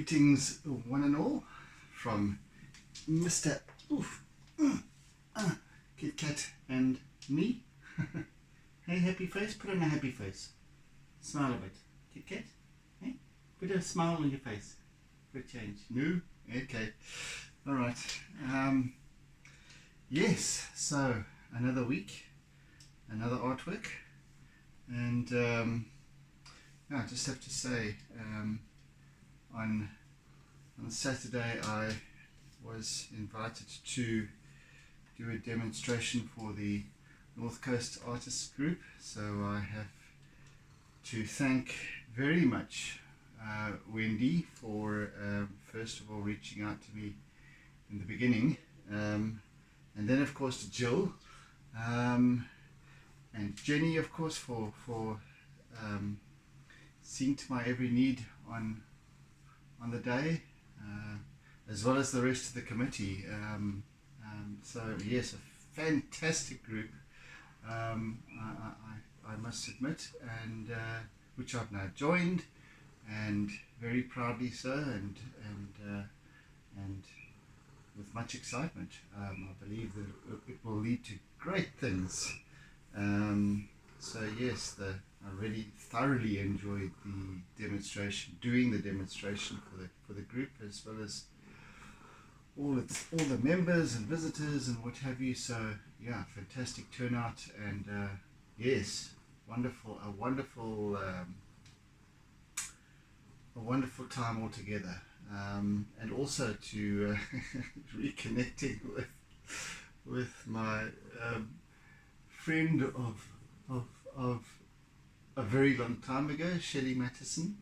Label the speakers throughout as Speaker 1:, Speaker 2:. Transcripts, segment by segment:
Speaker 1: Greetings, one and all, from Mr. Kit Kat and me. Hey, happy face. Put on a happy face. Smile a bit. Kit Kat. Hey, put a smile on your face for a change. No? Okay. All right. Yes. So another week, another artwork, and I just have to say. On Saturday I was invited to do a demonstration for the North Coast Artists Group, so I have to thank very much Wendy for first of all reaching out to me in the beginning, and then of course to Jill, and Jenny of course for seeing to my every need on the day, as well as the rest of the committee. So yes, a fantastic group, I must admit, and which I've now joined, and very proudly so, and with much excitement. I believe that it will lead to great things. So yes, I really thoroughly enjoyed the demonstration, doing the demonstration for the group, as well as all the members and visitors and what have you. So yeah, fantastic turnout, and yes, a wonderful time altogether, and also to reconnecting with my friend of a very long time ago, Shelley Mattison,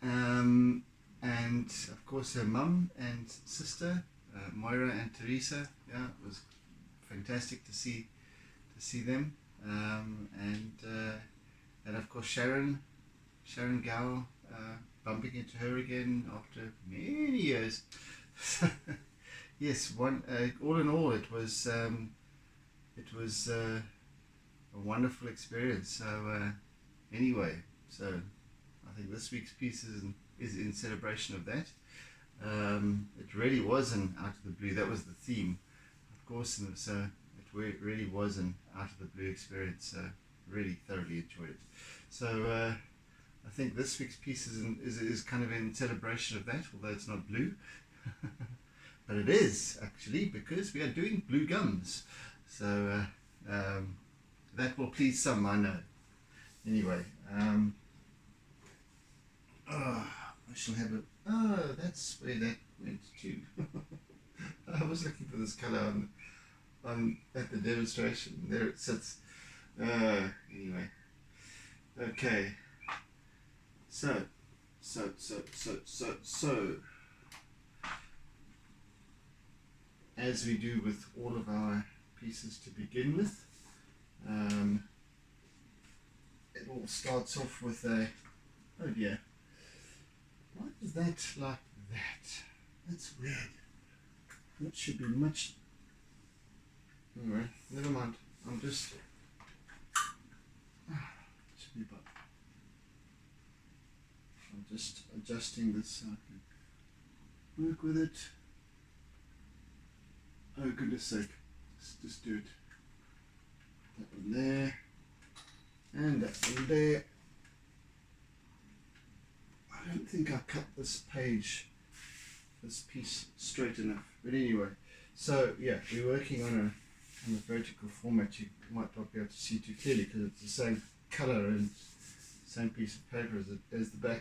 Speaker 1: and of course her mum and sister, Moira and Teresa. Yeah, it was fantastic to see them, and of course Sharon Gow, bumping into her again after many years. Yes, all in all, it was a wonderful experience. So anyway, so I think this week's piece is in celebration of that. It really was an out of the blue. That was the theme, of course, and so it really was an out of the blue experience. So really thoroughly enjoyed it. So I think this week's piece is kind of in celebration of that, although it's not blue, but it is actually, because we are doing blue gums. So that will please some, I know. Anyway, I shall have it. Oh, that's where that went to. I was looking for this colour on at the demonstration. There it sits. Anyway, okay. So, as we do with all of our pieces to begin with. It all starts off with a, oh dear, why is that like that? That's weird. That should be much, anyway, never mind. I'm just, should be about, I'm just adjusting this so I can work with it. Oh goodness sake, let's just do it. That one there, and that one there. I don't think I cut this piece straight enough, but anyway. So yeah, we're working on a vertical format. You might not be able to see too clearly because it's the same color and same piece of paper as the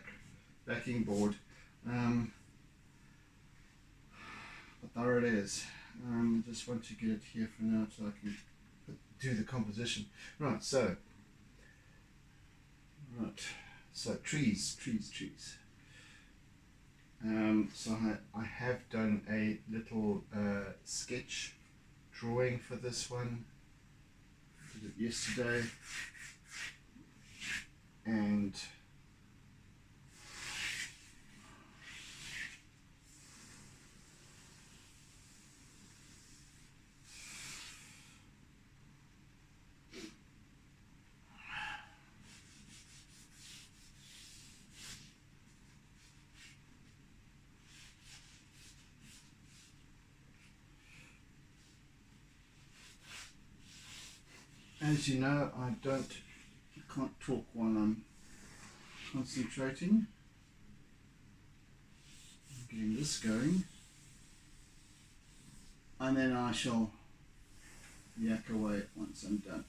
Speaker 1: backing board. But there it is. Just want to get it here for now so I can do the composition. Right, so trees. So I have done a little sketch drawing for this one. Did it yesterday, and as you know, I can't talk while I'm concentrating. I'm getting this going, and then I shall yak away once I'm done.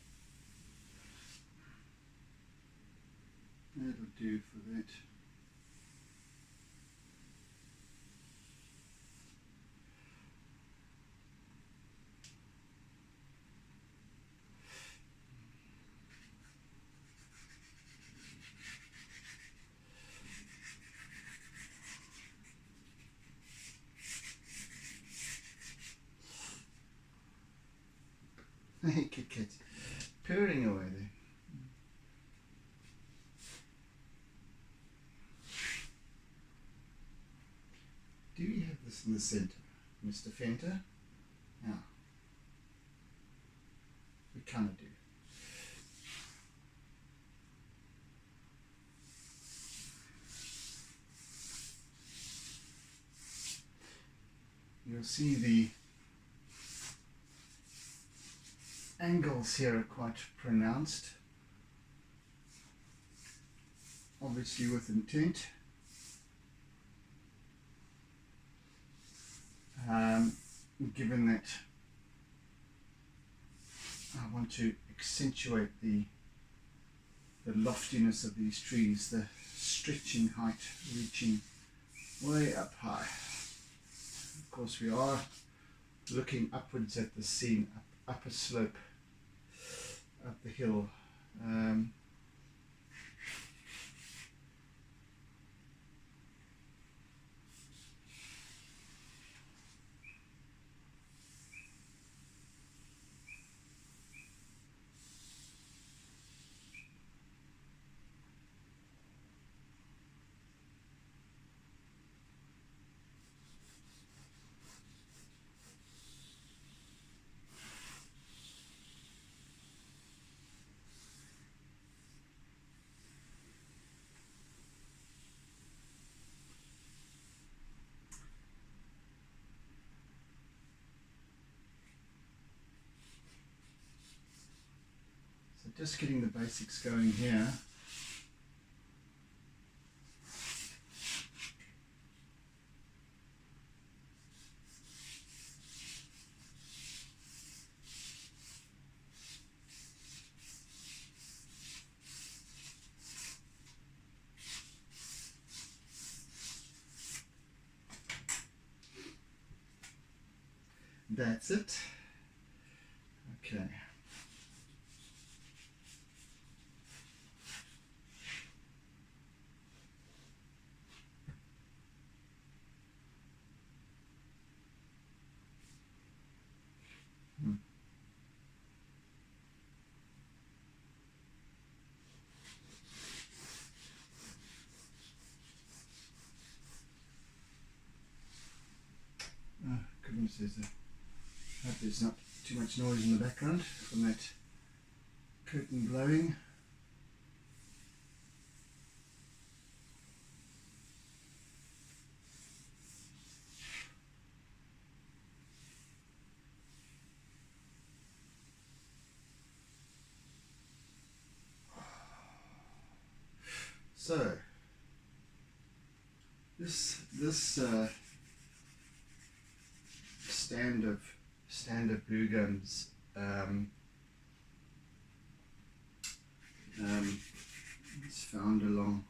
Speaker 1: That'll do for that. Hey, Kit Kat, purring away there. Do you have this in the centre, Mr. Fenter? Yeah. We kind of do. You'll see the angles here are quite pronounced, obviously with intent. Given that I want to accentuate the loftiness of these trees, the stretching height reaching way up high. Of course, we are looking upwards at the scene, up a slope, up the hill. So just getting the basics going here. That's it. Okay. Oh, goodness, I hope there's not too much noise in the background from that curtain blowing. So this stand of blue gums it's found along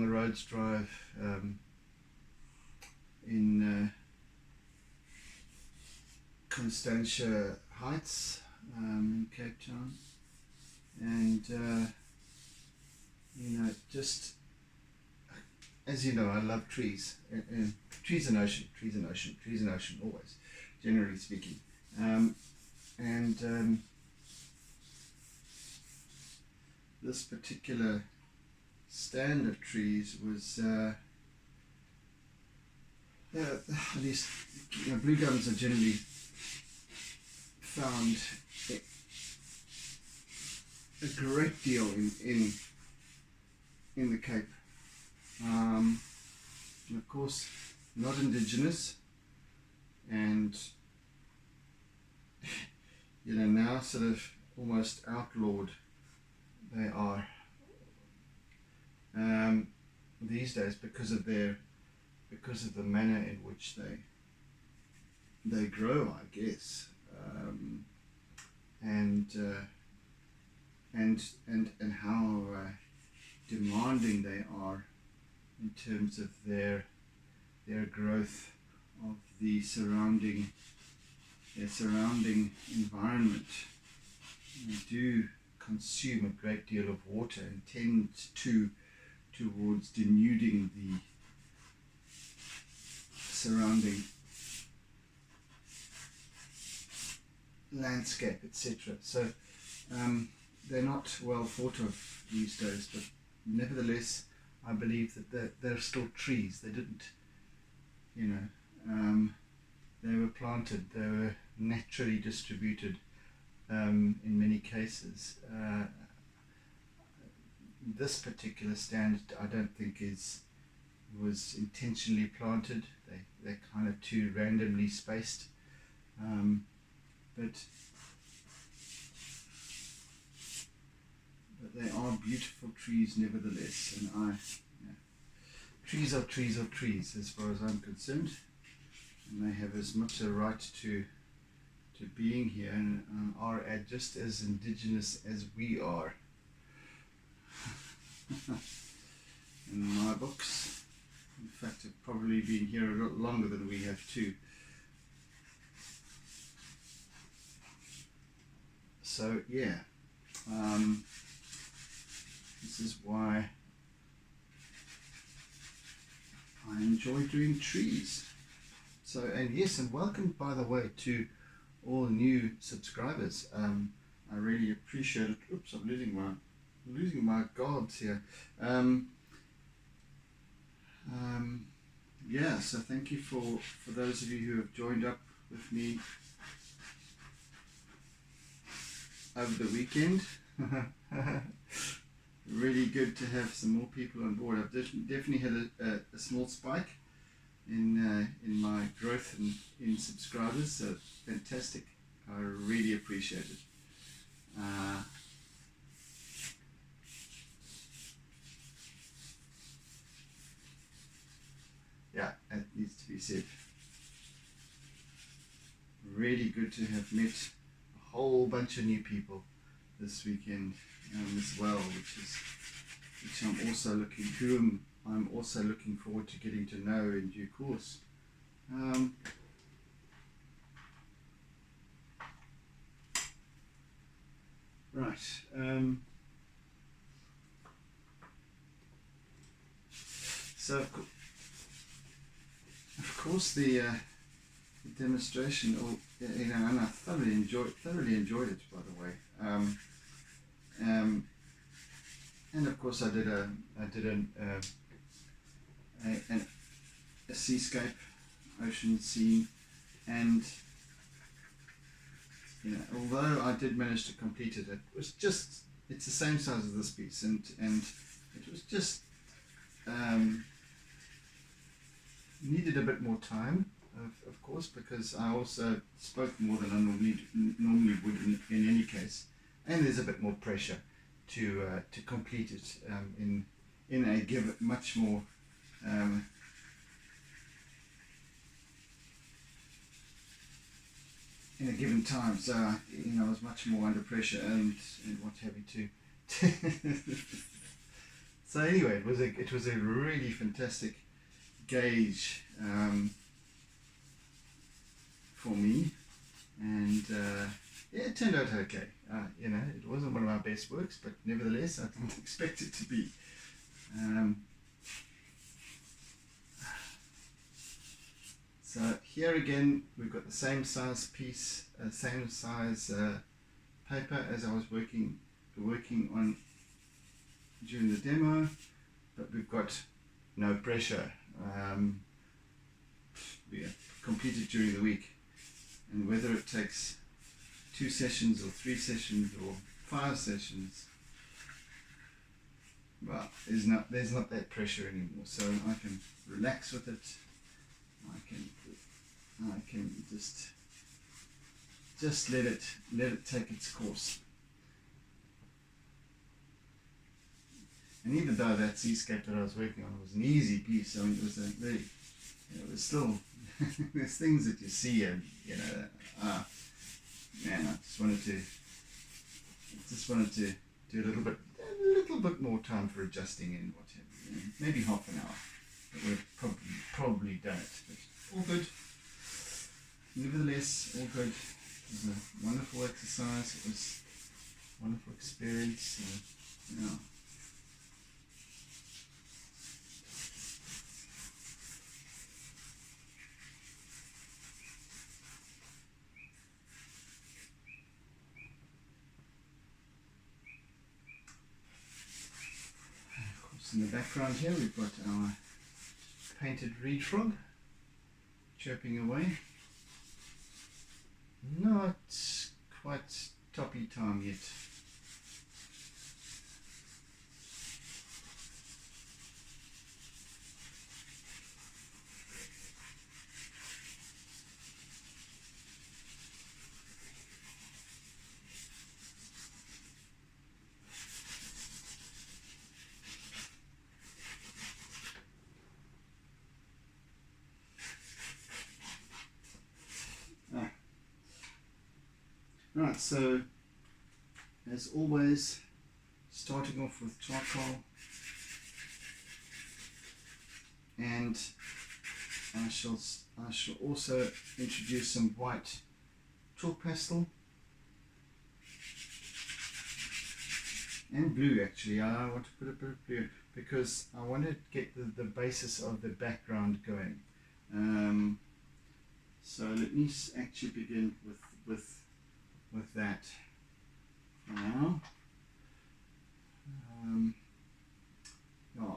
Speaker 1: Rhodes Drive in Constantia Heights in Cape Town, and you know, just as you know, I love trees. Trees and ocean, trees and ocean, trees and ocean, always, generally speaking. This particular stand of trees was, these blue gums are generally found a great deal in the Cape. And of course, not indigenous, and now sort of almost outlawed they are these days because of the manner in which they grow, I guess, and how demanding they are in terms of their growth of the surrounding environment. They do consume a great deal of water and tend towards denuding the surrounding landscape, etc. So they're not well thought of these days, but nevertheless I believe that they're still trees. They didn't, they were planted, they were naturally distributed in many cases. This particular stand I don't think was intentionally planted. They're kind of too randomly spaced, but they are beautiful trees nevertheless, and trees are trees are trees as far as I'm concerned, and they have as much a right to being here and are just as indigenous as we are. In my books, in fact, have probably been here a lot longer than we have too. So yeah, this is why I enjoy doing trees. So, and yes, and welcome, by the way, to all new subscribers. I really appreciate it. Oops, I'm losing my guards here. Yeah, so thank you for those of you who have joined up with me over the weekend. Really good to have some more people on board. I've definitely had a small spike in my growth in subscribers, so fantastic. I really appreciate it. Yeah, it needs to be said. Really good to have met a whole bunch of new people this weekend as well, which I'm also looking forward to getting to know in due course. Right. So of course the demonstration, and I thoroughly enjoyed it, by the way. And of course I did a seascape, ocean scene, and although I did manage to complete it, it's the same size as this piece, and it was just needed a bit more time, of course, because I also spoke more than I normally would in any case, and there's a bit more pressure to complete it in a much more in a given time. So I was much more under pressure and what have you too. So anyway, it was a really fantastic gauge for me, and yeah, it turned out okay. It wasn't one of my best works, but nevertheless I didn't expect it to be. So here again we've got the same size piece, same size paper as I was working on during the demo, but we've got no pressure. We completed during the week, and whether it takes 2 sessions or 3 sessions or 5 sessions, well, there's not that pressure anymore, so I can relax with it. I can just just let it take its course. And even though that seascape that I was working on was an easy piece, I mean, it was a very, it was still, there's things that you see and, you know, man, I just wanted to do a little bit more time for adjusting and whatever, you know, maybe half an hour. It would have probably done it, but all good. Nevertheless, all good. It was a wonderful exercise. It was a wonderful experience. You know. Of course, in the background here we've got our painted reed frog chirping away. Not quite toppy time yet. Right, so as always, starting off with charcoal, and I shall also introduce some white chalk pastel and blue. Actually, I want to put a bit of blue because I want to get the basis of the background going. So let me actually begin with that for now. Yeah.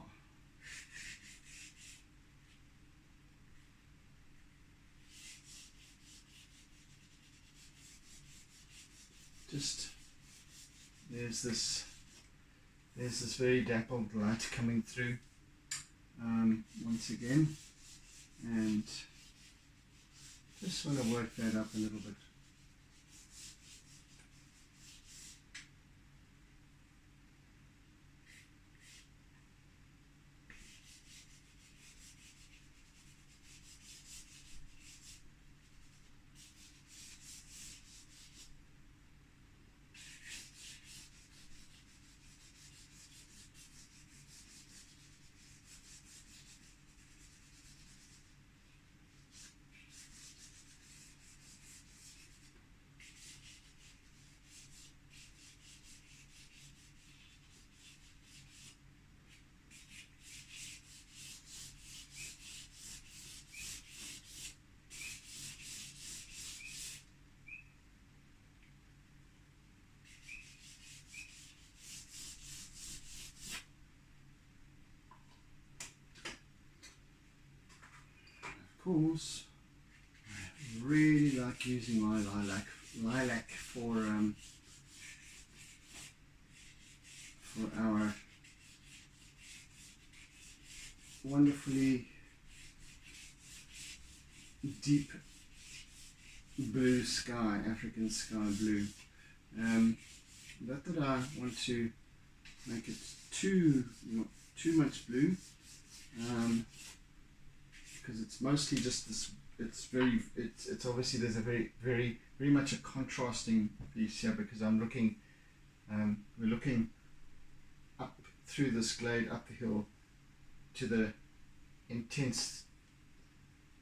Speaker 1: Just there's this very dappled light coming through once again, and just want to work that up a little bit. Of course, I really like using my lilac for our wonderfully deep blue sky, African sky blue. Not that I want to make it too much blue, because it's mostly just this. It's obviously there's a very much a contrasting piece here, because I'm looking, we're looking up through this glade, up the hill, to the intense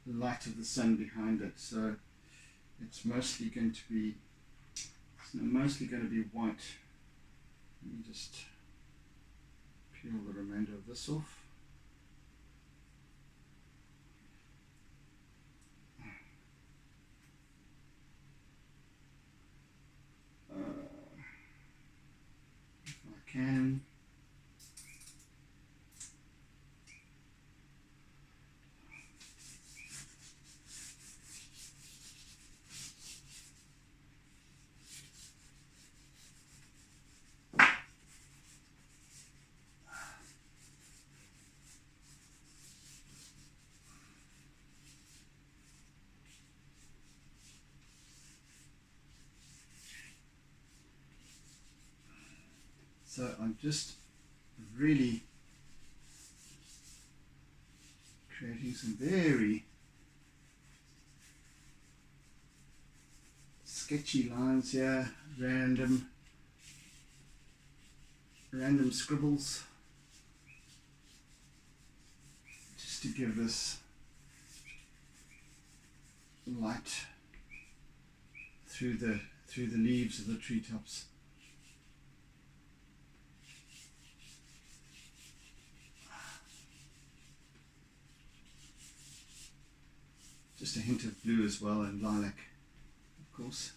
Speaker 1: light of the sun behind it. So it's mostly going to be white. Let me just peel the remainder of this off. If I can. So I'm just really creating some very sketchy lines here, random scribbles, just to give this light through the leaves of the treetops. Just a hint of blue as well, and lilac, of course.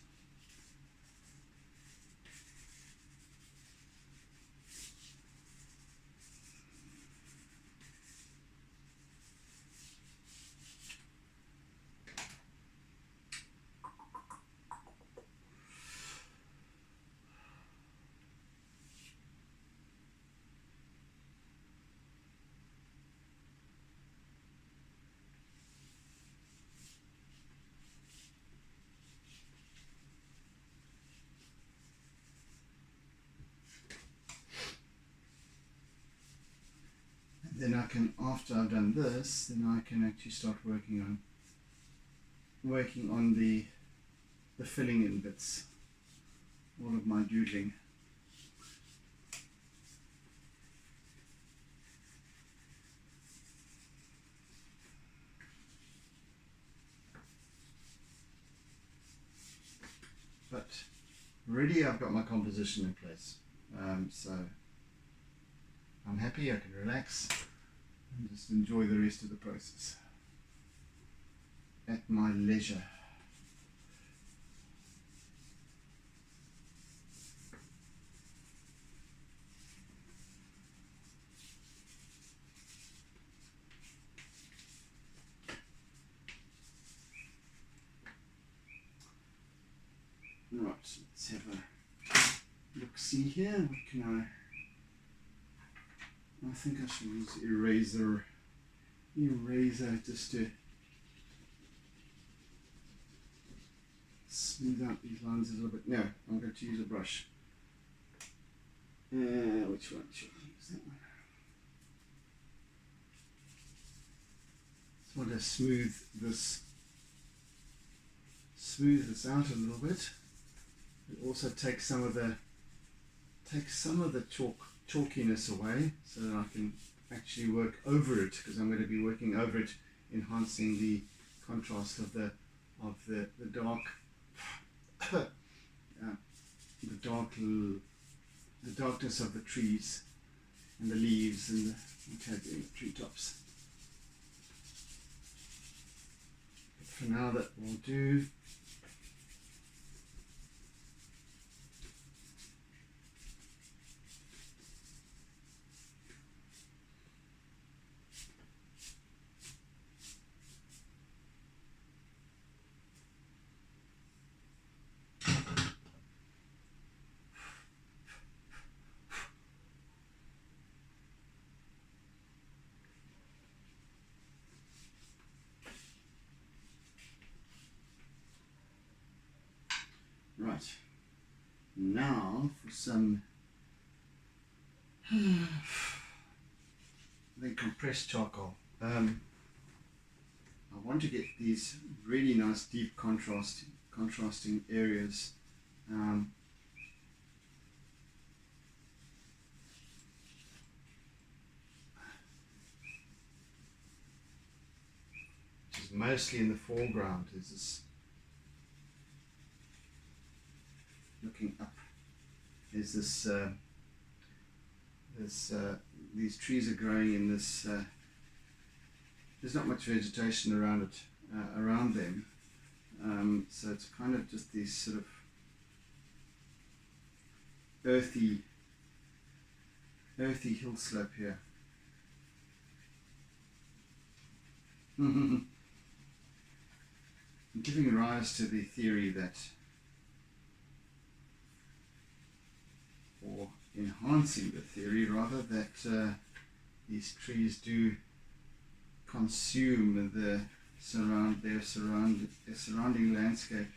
Speaker 1: Then I can, after I've done this, then I can actually start working on the filling in bits, all of my doodling. But already I've got my composition in place, so I'm happy. I can relax and just enjoy the rest of the process at my leisure. Right, let's have a look-see here. What can I think I should use eraser just to smooth out these lines a little bit. No, I'm going to use a brush. Which one should I use? That one. Just want to smooth this out a little bit. It also takes some of the chalkiness away, so that I can actually work over it, because I'm going to be working over it, enhancing the contrast of the darkness of the trees and the leaves and the treetops. But for now, that will do. Right, now for some compressed charcoal. I want to get these really nice deep contrasting areas. Which is mostly in the foreground, is this. Looking up, is this these trees are growing in this. There's not much vegetation around them, so it's kind of just these sort of earthy hill slope here. Giving rise to the theory that, or enhancing the theory rather, that these trees do consume their surrounding landscape.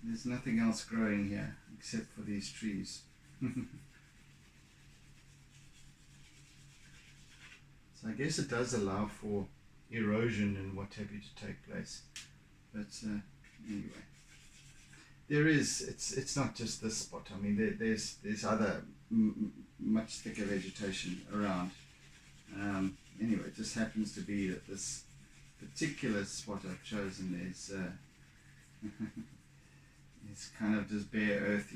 Speaker 1: There's nothing else growing here except for these trees. So I guess it does allow for erosion and what have you to take place. But anyway, it's not just this spot. I mean, there's other much thicker vegetation around. Anyway, it just happens to be that this particular spot I've chosen is it's kind of just bare earth.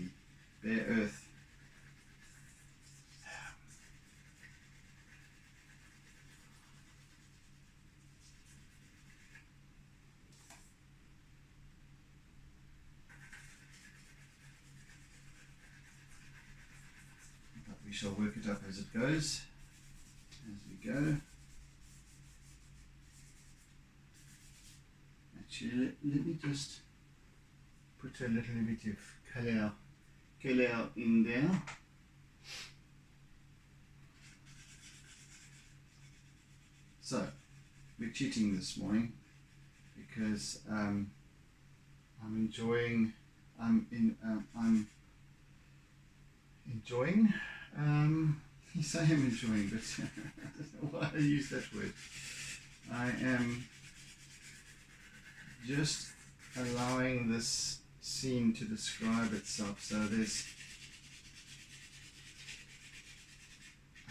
Speaker 1: But we shall work it up as it goes, as we go. Actually, let me just put a little bit of colour in there. So we're cheating this morning because I'm enjoying. Yes, I am enjoying, but I don't know why I use that word. I am just allowing this scene to describe itself. So I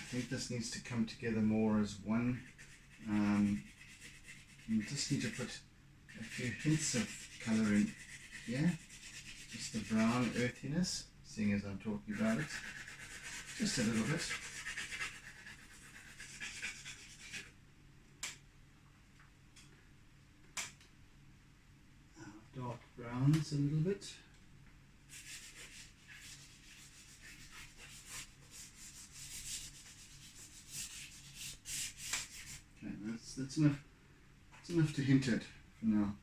Speaker 1: think this needs to come together more as one. You just need to put a few hints of colour in here, just the brown earthiness, seeing as I'm talking about it, just a little bit. Dark browns a little bit. Okay, that's enough. That's enough to hint at for now.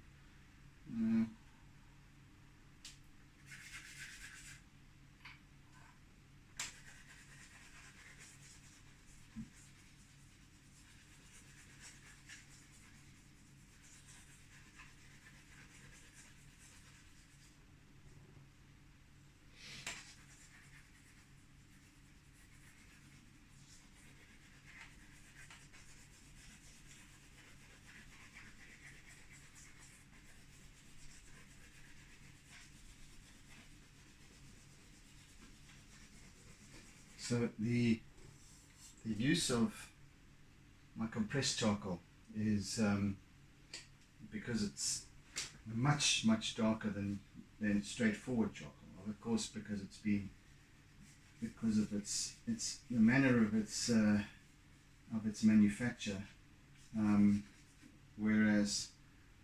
Speaker 1: So the use of my compressed charcoal is because it's much darker than straightforward charcoal. Of course, because of its the manner of its manufacture, whereas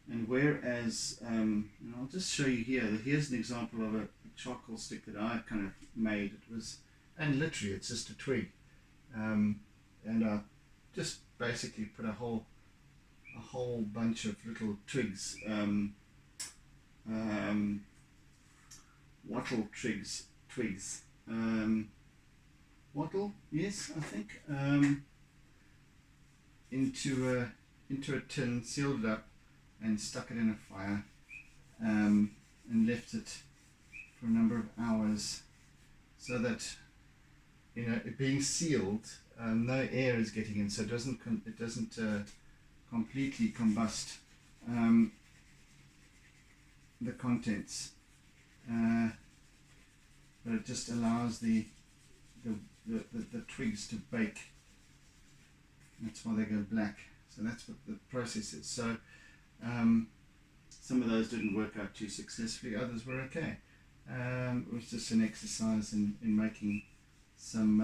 Speaker 1: and I'll just show you here. Here's an example of a charcoal stick that I kind of made. And literally it's just a twig, and I just basically put a whole bunch of little twigs, wattle twigs, wattle, yes, I think, into a tin, sealed it up, and stuck it in a fire, and left it for a number of hours, so that it being sealed, no air is getting in, so it doesn't completely combust the contents, but it just allows the twigs to bake. That's why they go black. So that's what the process is. So some of those didn't work out too successfully, others were okay. It was just an exercise in making some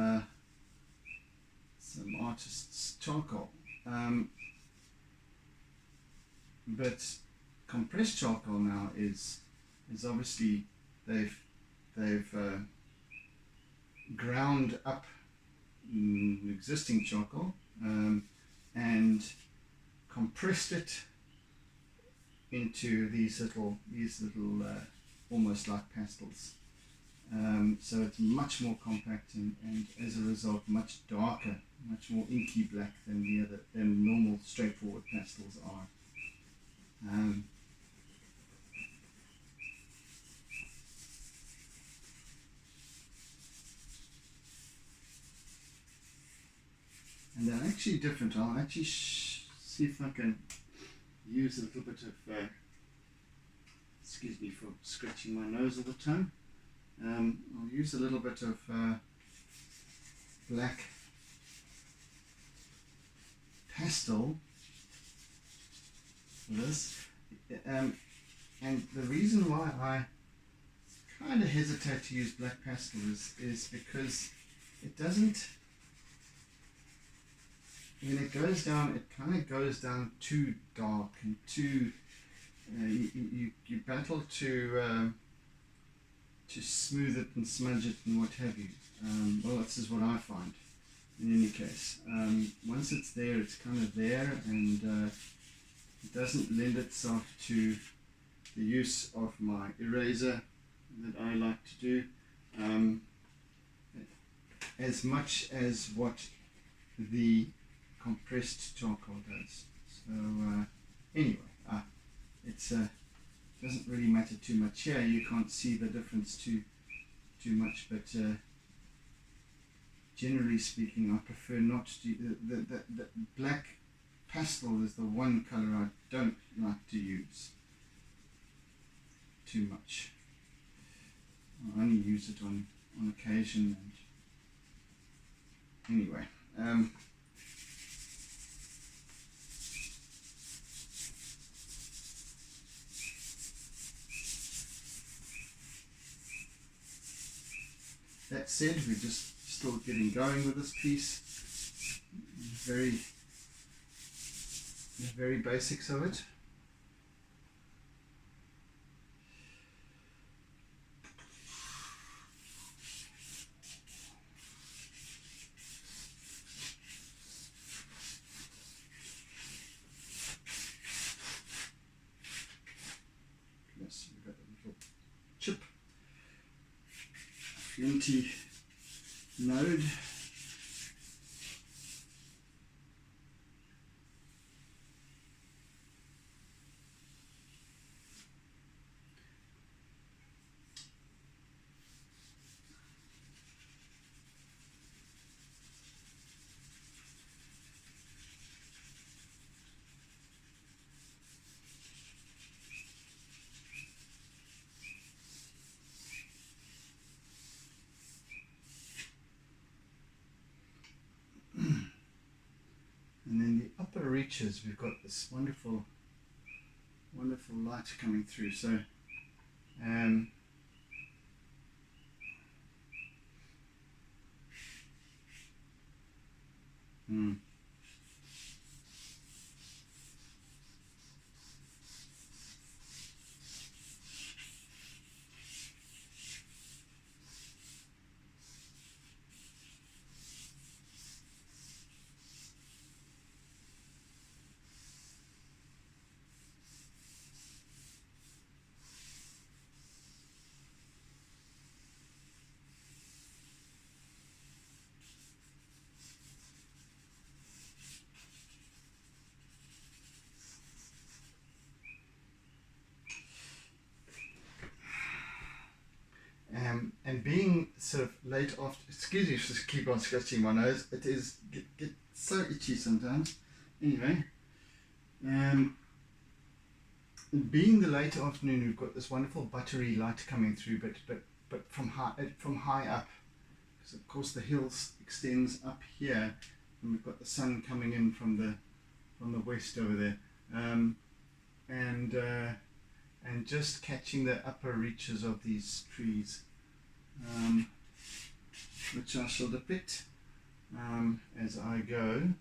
Speaker 1: artist's charcoal, but compressed charcoal now is obviously they've ground up existing charcoal and compressed it into these little almost like pastels. So it's much more compact and as a result much darker, much more inky black than normal straightforward pastels are. actually different. I'll actually see if I can use a little bit of, excuse me for scratching my nose all the time. I'll use a little bit of black pastel for this. And the reason why I kind of hesitate to use black pastel is because it doesn't, when it goes down, it kind of goes down too dark and too, you battle to smooth it and smudge it and what have you. Well, this is what I find in any case. Once it's there, it's kind of there, and it doesn't lend itself to the use of my eraser that I like to do as much as what the compressed charcoal does. So anyway, it's doesn't really matter too much here. You can't see the difference too much, but generally speaking, I prefer not to do the black pastel is the one color I don't like to use too much. I only use it on occasion, and anyway. That said, we're just still getting going with this piece. The very basics of it. Yes, we've got a little chip. Flinty node. And then the upper reaches, we've got this wonderful light coming through. So and being sort of late after, excuse me for keep on scratching my nose, it is get so itchy sometimes. Anyway, being the late afternoon, we've got this wonderful buttery light coming through, but from high up, because of course the hills extends up here, and we've got the sun coming in from the west over there, and just catching the upper reaches of these trees, which I shall depict as I go.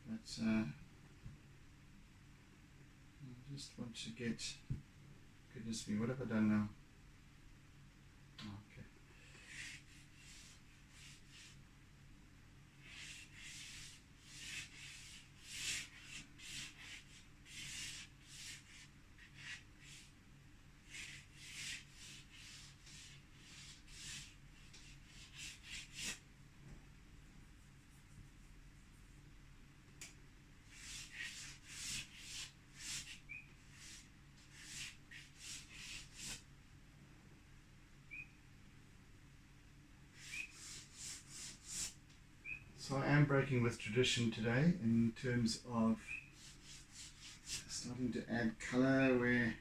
Speaker 1: But I just want to get, goodness me, what have I done now? Okay. am breaking with tradition today in terms of starting to add color where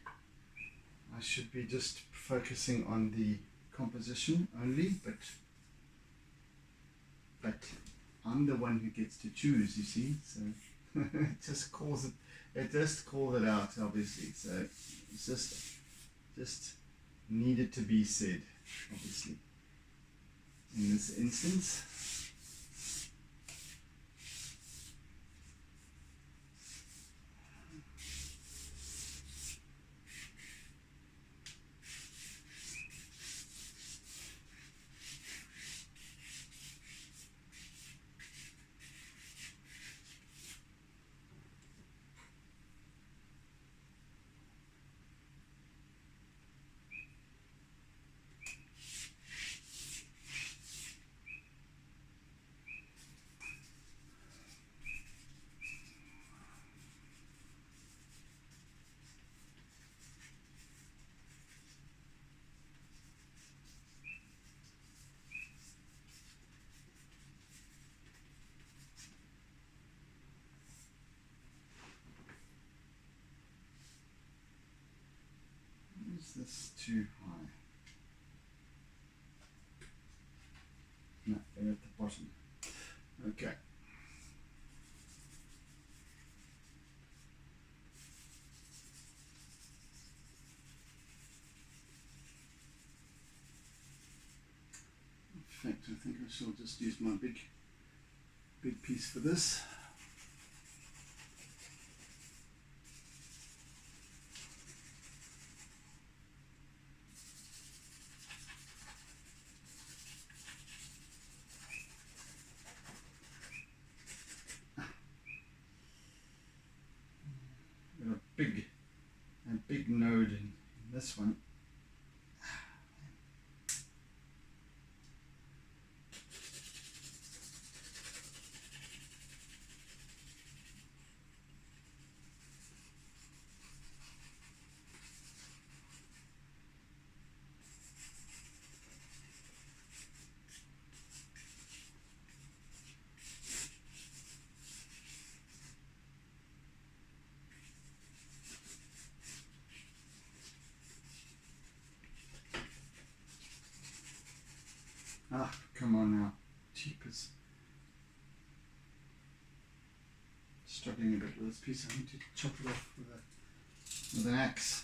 Speaker 1: I should be just focusing on the composition only, but I'm the one who gets to choose, you see, so it just calls it out, obviously, so it's just needed to be said, obviously, in this instance. Is this too high? No, they're at the bottom. Okay. In fact, I think I shall just use my big piece for this. Got a big node in this one. Ah, come on now. Jeepers. Struggling a bit with this piece. I need to chop it off with an axe.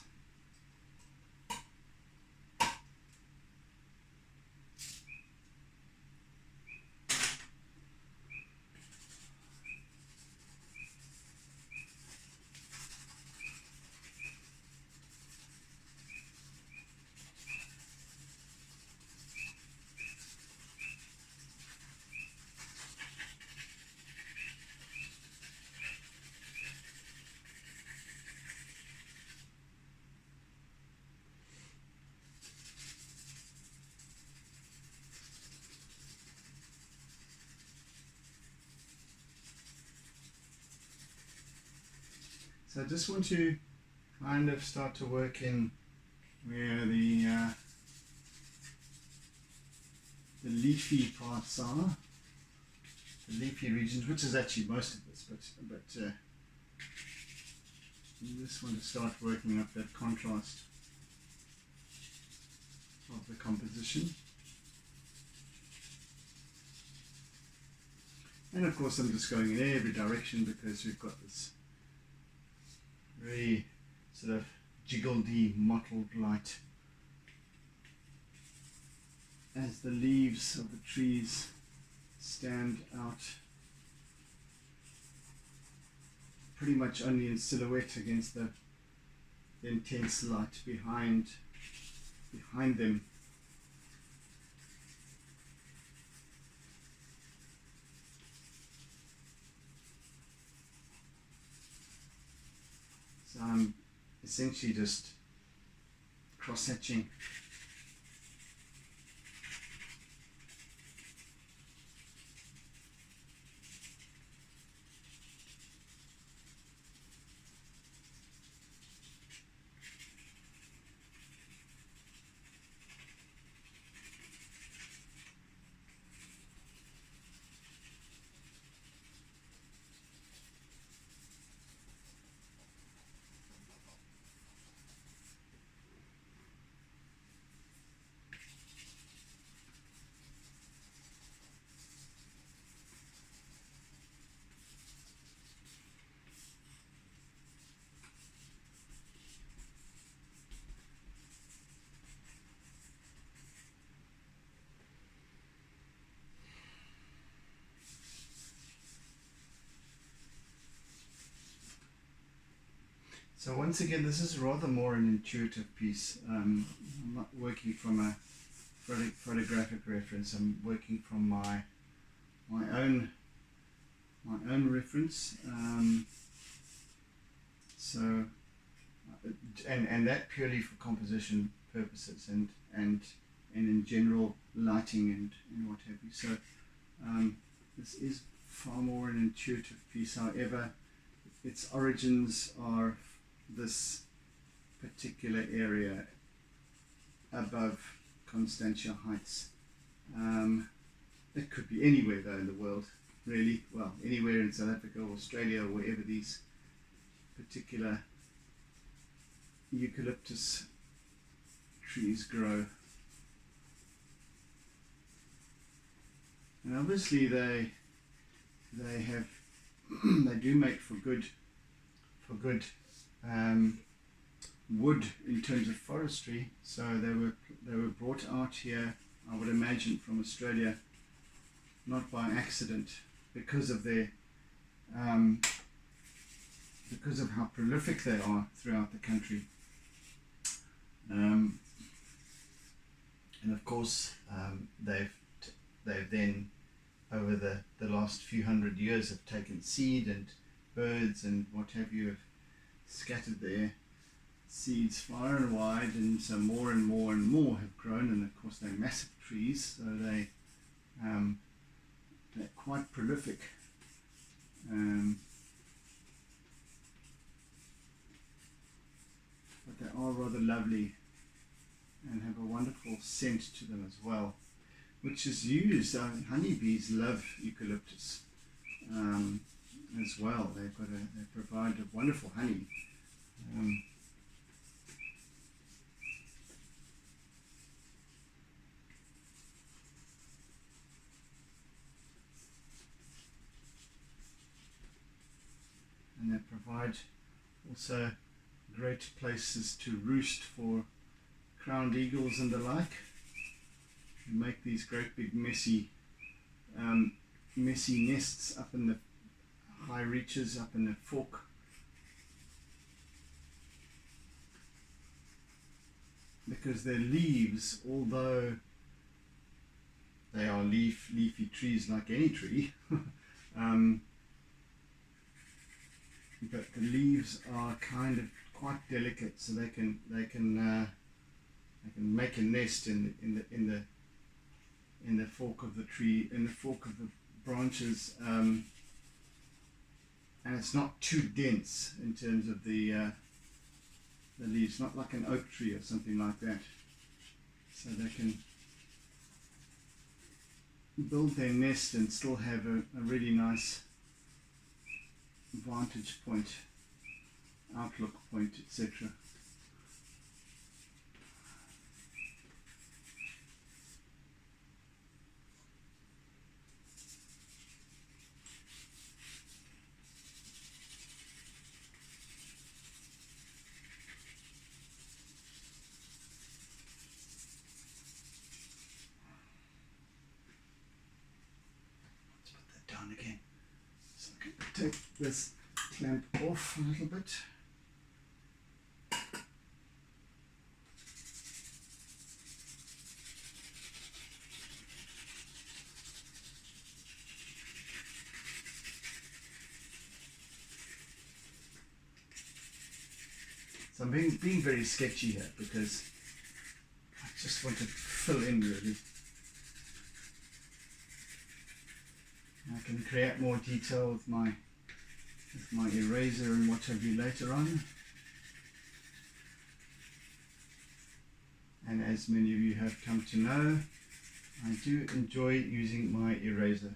Speaker 1: So I just want to kind of start to work in where the leafy parts are, the leafy regions, which is actually most of this, but you just want to start working up that contrast of the composition. And of course I'm just going in every direction because we've got this very sort of jiggledy, mottled light as the leaves of the trees stand out pretty much only in silhouette against the intense light behind them. So I'm essentially just cross-hatching. So once again, this is rather more an intuitive piece. I'm not working from a photographic reference. I'm working from my own reference. And that purely for composition purposes and in general lighting and what have you. So this is far more an intuitive piece. However, its origins are this particular area above Constantia Heights. It could be anywhere though in the world, really. Well, anywhere in South Africa or Australia or wherever these particular eucalyptus trees grow. And obviously they have they do make for good wood in terms of forestry. So they were brought out here, I would imagine, from Australia, not by accident, because of their because of how prolific they are throughout the country. And of course, they've then over the last few hundred years have taken seed, and birds and what have you have scattered their seeds far and wide, and so more and more and more have grown. And of course they're massive trees, so they're quite prolific. But they are rather lovely and have a wonderful scent to them as well, which is used. Honeybees love eucalyptus as well. They provide a wonderful honey. And they provide also great places to roost for crowned eagles and the like. And make these great big messy nests up in the high reaches, up in the fork. Because their leaves, although they are leafy trees like any tree, but the leaves are kind of quite delicate, so they can make a nest in the fork of the tree, in the fork of the branches, and it's not too dense in terms of the leaves, not like an oak tree or something like that. So they can build their nest and still have a really nice vantage point, outlook point, etc. Down again, so I can take this clamp off a little bit. So I'm being very sketchy here because I just want to fill in really. I can create more detail with my eraser and what have you later on. And as many of you have come to know, I do enjoy using my eraser.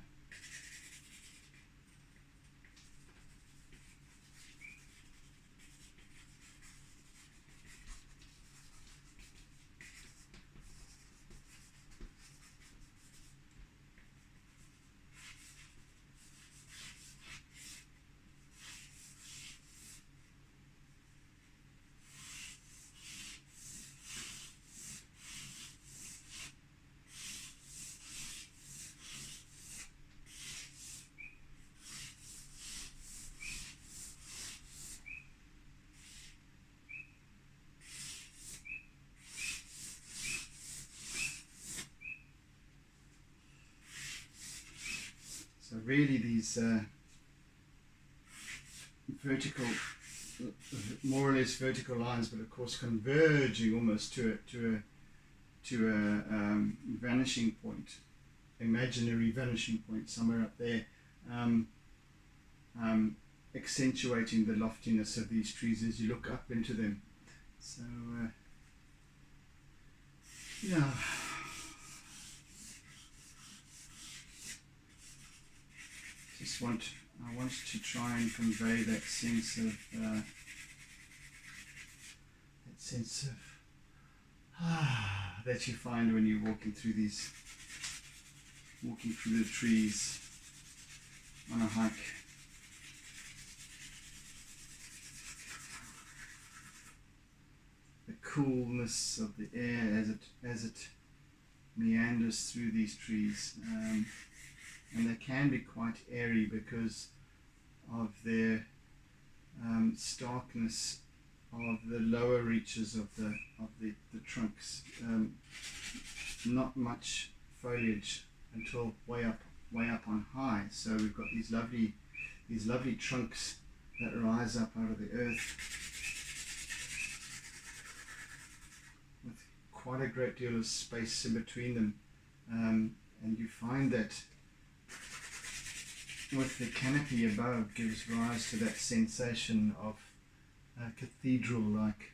Speaker 1: really these vertical, more or less vertical lines, but of course converging almost to a vanishing point, imaginary vanishing point somewhere up there, accentuating the loftiness of these trees as you look up into them. So yeah. I want to try and convey that sense of that you find when you're walking through the trees on a hike. The coolness of the air as it meanders through these trees. And they can be quite airy because of their starkness of the lower reaches of the trunks. Not much foliage until way up on high. So we've got these lovely trunks that rise up out of the earth with quite a great deal of space in between them, and you find that with the canopy above gives rise to that sensation of a cathedral-like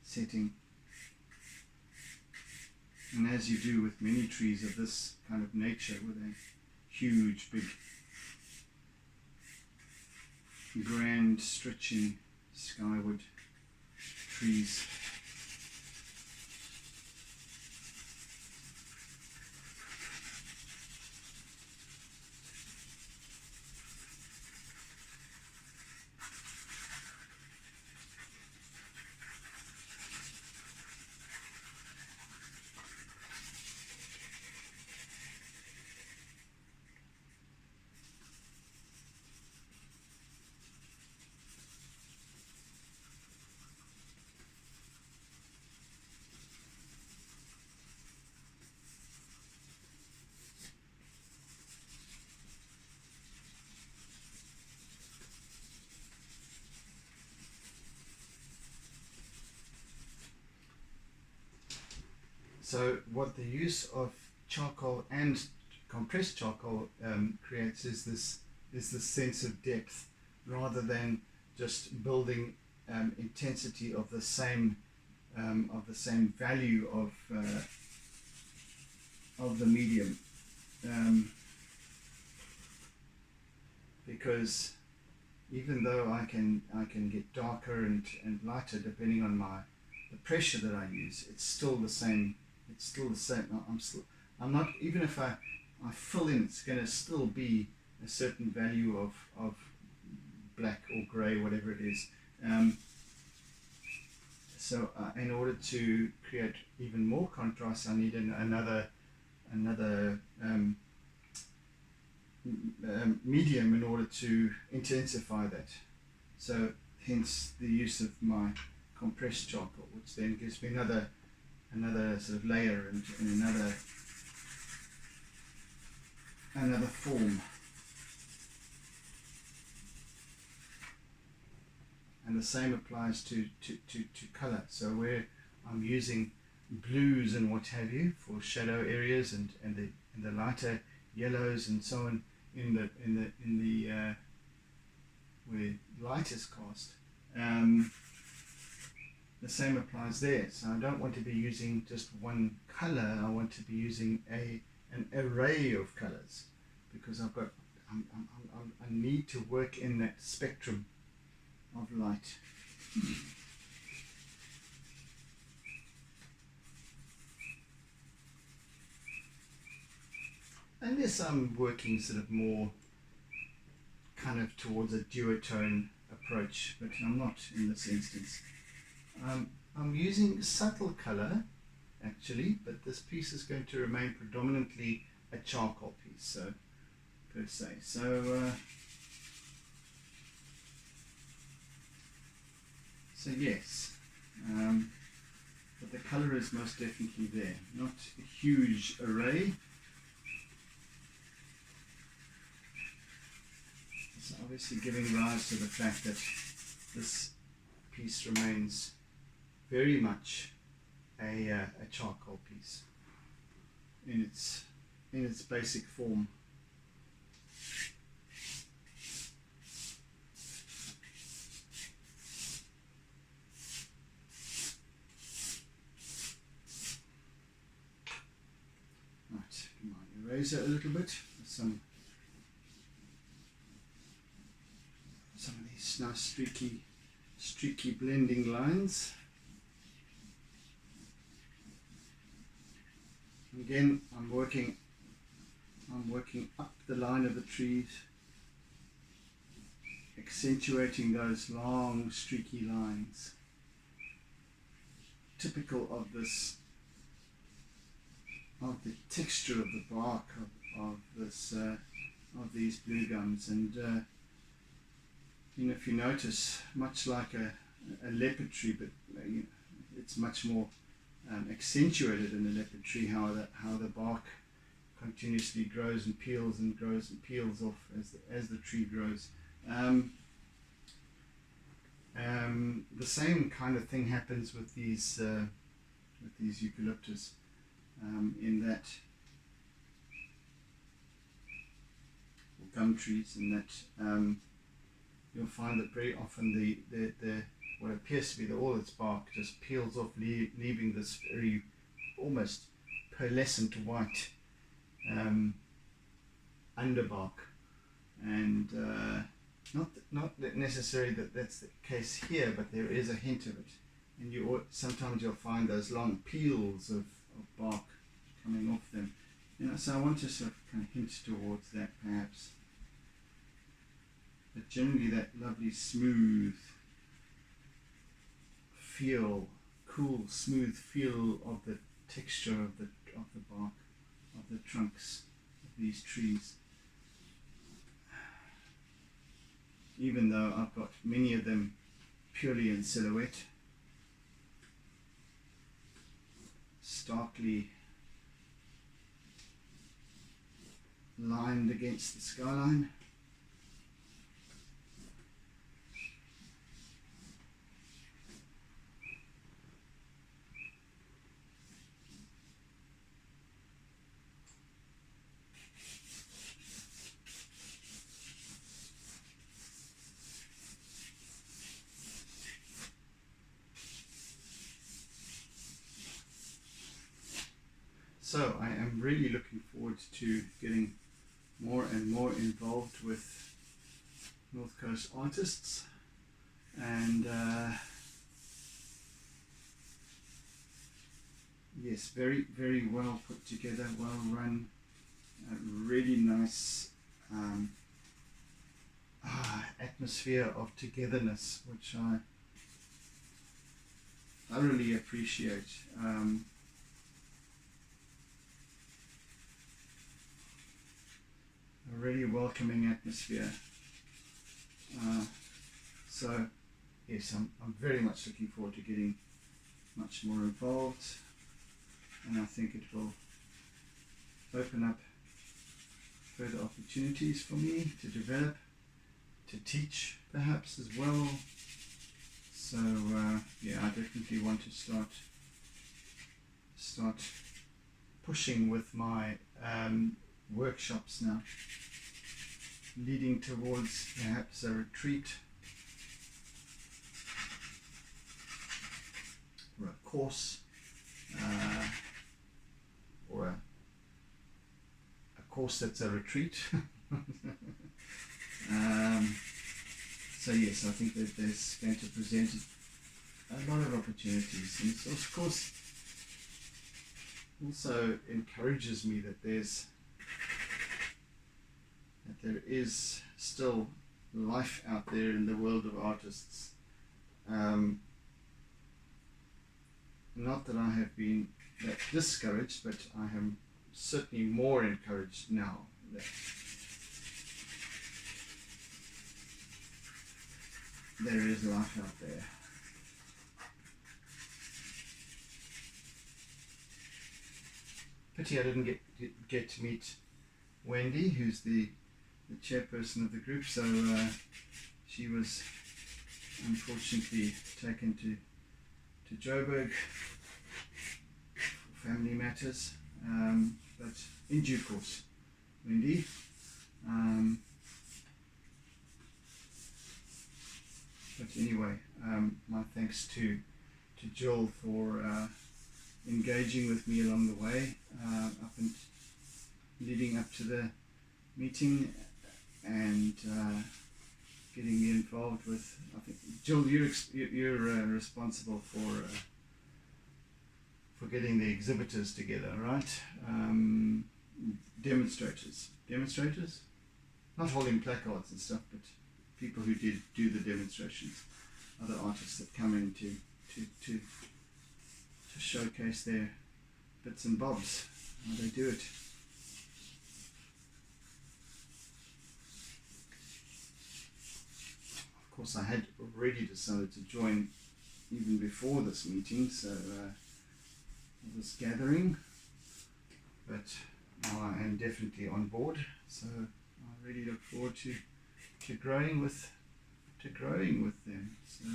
Speaker 1: setting. And as you do with many trees of this kind of nature, with a huge, big, grand, stretching skyward trees. So what the use of charcoal and compressed charcoal creates is this sense of depth, rather than just building intensity of the same value of the medium, because even though I can get darker and lighter depending on the pressure that I use, it's still the same. It's still the same. I'm not, even if I fill in, it's going to still be a certain value of black or grey, whatever it is. So in order to create even more contrast, I need another medium in order to intensify that. So hence the use of my compressed charcoal, which then gives me another sort of layer and another form. And the same applies to color. So where I'm using blues and what have you for shadow areas and the lighter yellows and so on in the where light is cast, the same applies there. So I don't want to be using just one color. I want to be using an array of colors, because I need to work in that spectrum of light. Unless I'm working sort of more kind of towards a duotone approach, but I'm not in this instance. I'm using subtle color actually, but this piece is going to remain predominantly a charcoal piece, so per se. So yes, but the color is most definitely there. Not a huge array, So obviously giving rise to the fact that this piece remains very much a charcoal piece in its basic form. Right, my eraser a little bit. Some of these nice streaky blending lines. Again, I'm working up the line of the trees, accentuating those long streaky lines, typical of the texture of the bark of these blue gums. And if you notice, much like a leopard tree, but it's much more accentuated in the leopard tree, how the bark continuously grows and peels off as the tree grows. The same kind of thing happens with these eucalyptus, in that, or gum trees, in that you'll find that very often the what appears to be all its bark just peels off, leaving this very almost pearlescent white underbark. And not necessarily that's the case here, but there is a hint of it. And sometimes you'll find those long peels of bark coming off them. So I want to sort of kind of hint towards that, perhaps. But generally that lovely smooth feel, cool smooth feel of the texture of the bark, of the trunks of these trees. Even though I've got many of them purely in silhouette, starkly lined against the skyline. So I am really looking forward to getting more and more involved with North Coast artists, and yes, very, very well put together, well run, really nice atmosphere of togetherness, which I thoroughly appreciate. A really welcoming atmosphere. So yes, I'm very much looking forward to getting much more involved, and I think it will open up further opportunities for me to develop, to teach perhaps as well. So yeah, I definitely want to start pushing with my workshops now, leading towards perhaps a retreat or a course, or a course that's a retreat. So yes, I think that there's going to present a lot of opportunities, and it of course also encourages me that there is still life out there in the world of artists. Not that I have been that discouraged, but I am certainly more encouraged now that there is life out there. Pity I didn't get to meet Wendy, who's the chairperson of the group, so she was unfortunately taken to Joburg for family matters, but in due course, Wendy. But anyway, my thanks to Jill for engaging with me along the way, up and leading up to the meeting, and getting me involved with. I think Jill, you're responsible for getting the exhibitors together, right? Demonstrators, not holding placards and stuff, but people who do the demonstrations, other artists that come in to showcase their bits and bobs, how they do it. Of course, I had already decided to join even before this meeting, so this gathering, but now I am definitely on board, so I really look forward to growing with them. So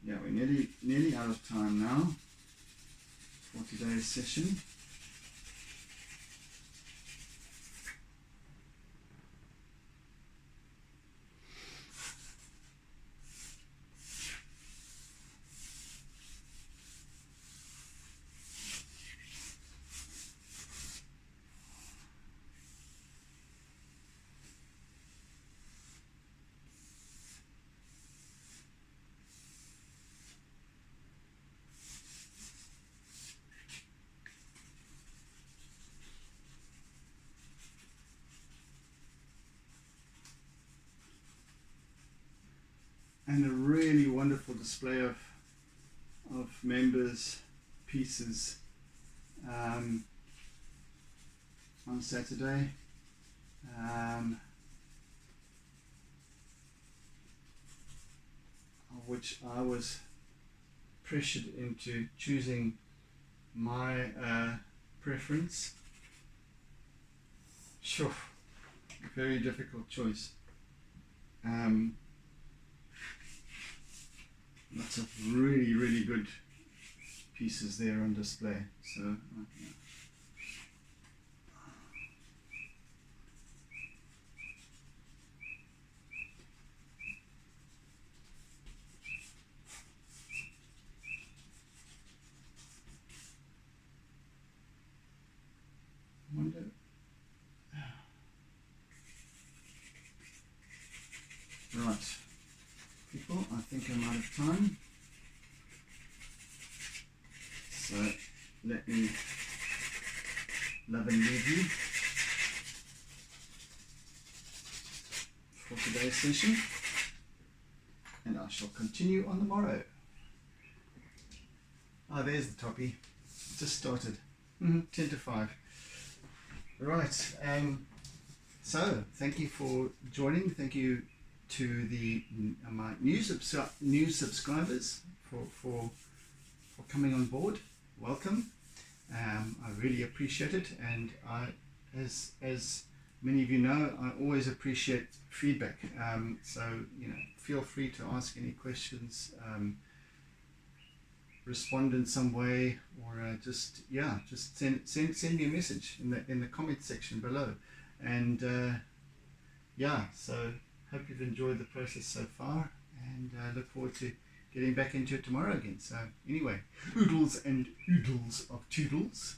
Speaker 1: yeah, we're nearly out of time now for today's session. And a really wonderful display of members' pieces on Saturday. Of which I was pressured into choosing my preference. Sure, very difficult choice. Lots of really good pieces there on display. So yeah. I wonder. Right. People, I think I'm out of time, so let me love and leave you for today's session, and I shall continue on the morrow. Ah, there's the toppy, just started, 10 to 5. Right, so thank you for joining, thank you to my new subscribers for coming on board. Welcome. I really appreciate it, and as many of you know, I always appreciate feedback. So feel free to ask any questions, respond in some way, or just send me a message in the comment section below. And so hope you've enjoyed the process so far, and look forward to getting back into it tomorrow again. So anyway, oodles and oodles of toodles,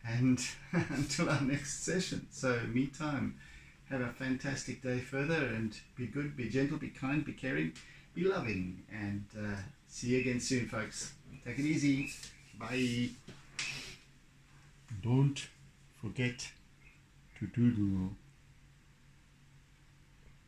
Speaker 1: and until our next session. So meantime, have a fantastic day further, and be good, be gentle, be kind, be caring, be loving, and see you again soon, folks. Take it easy. Bye. Don't forget to doodle.